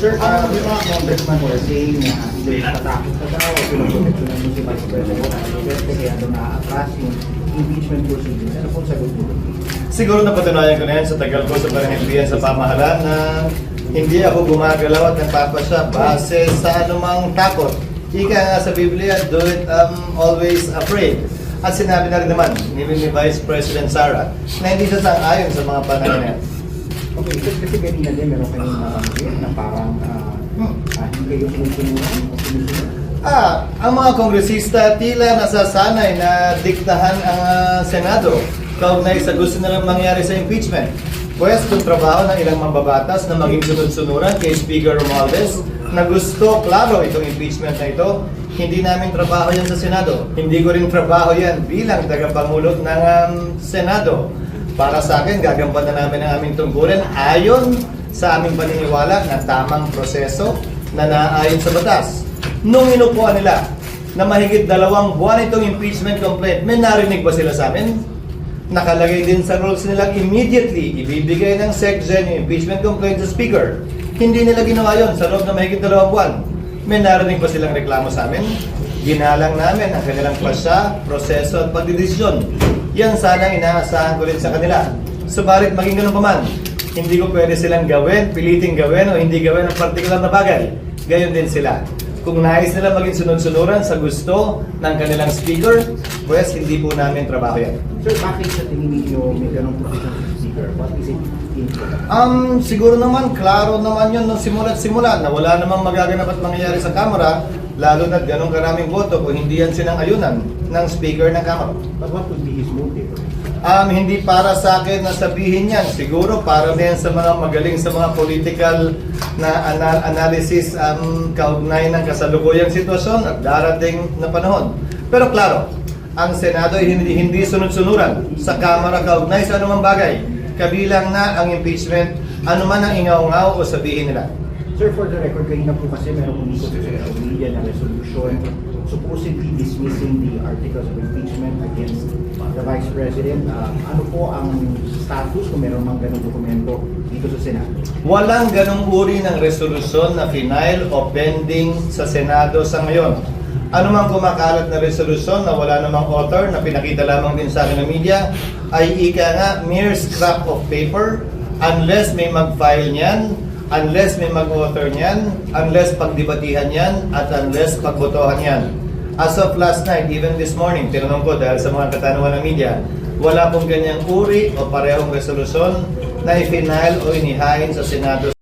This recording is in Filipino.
Sir, may mga congressman were saying na patakot na daw, pinuproteksyonan mo si Vice President kaya doon na-atras yung impeachment proceedings. Ano pong sagot mo? Siguro napatunayan ko na yan sa tagal ko sa pananilian sa pamahalaan na hindi ako gumagalaw at nagpapasya base sa anumang takot. Ika nga sa Biblia, do it always afraid. At sinabi na rin naman ni Vice President Sara na hindi siya sang-ayon sa mga panahon na yan. Okay, kasi kanina din meron kayong na parang hindi kayo sinusunuran o sinusunuran. Ang mga kongresista tila nasasanay na diktahan ang Senado kaugnay sa gusto nilang mangyari sa impeachment. Pwes kung trabaho ng ilang mambabatas na maging sunod-sunuran kay Speaker Romualdez na gusto, klaro, itong impeachment na ito, hindi namin trabaho yan sa Senado. Hindi ko rin trabaho yan bilang tagapangulot ng Senado. Para sa akin, gagampanan namin ang aming tungkulin ayon sa aming paniniwala na tamang proseso na naayon sa batas. Nung inupuan nila na mahigit 2 buwan itong impeachment complaint, may narinig ba sila sa amin? Nakalagay din sa rules nilang immediately ibibigay ng SecGen yung impeachment complaint sa Speaker. Hindi nila ginawa yon sa loob na mahigit 2 buwan. May narinig ba silang reklamo sa amin? Ginalang namin ang kanilang pasya, proseso at pagdidesisyon. Yan sana inaasahan ko rin sa kanila. Subalit maging ganun pa man, hindi ko pwede silang gawin, piliting gawin o hindi gawin ang partikular na bagay. Gayon din sila. Kung nais nila maging sunod-sunuran sa gusto ng kanilang speaker, pues hindi po namin trabaho yan. Sir, bakit sa tingin ninyo may ganong position sa speaker? What is it in? Siguro naman, klaro naman yun nung simula't-simula na wala namang magaganap at mangyayari sa Kamara, lalo na ganong karaming boto kung hindi yan silang ayunan ng speaker ng Kamara. But what would be his motive? Hindi para sa akin na sabihin yan. Siguro para din sa mga magaling sa mga political na analysis kaugnay ng kasalukuyang sitwasyon at darating na panahon. Pero klaro, ang Senado ay hindi sunod-sunuran sa Kamara kaugnay sa anumang bagay. Kabilang na ang impeachment, anuman ang ingaw-ngaw o sabihin nila. Sir, for the record, kanina po kasi meron umikot sa social media na resolution supposedly dismissing the articles of impeachment against the Vice President. Ano po ang status kung meron mang ganong dokumento dito sa Senado? Walang ganong uri ng resolusyon na final o pending sa Senado sa ngayon. Ano mang kumakalat na resolusyon na wala namang author na pinakita lamang din sa akin ng media ay ika nga mere scrap of paper unless may mag-file niyan, unless may mag-author niyan, unless pagdebatihan yan, at unless pagbotohan yan. As of last night, even this morning, tinanong ko dahil sa mga katanungan ng media, wala pong ganyang uri o parehong resolusyon na i-final o inihain sa Senado.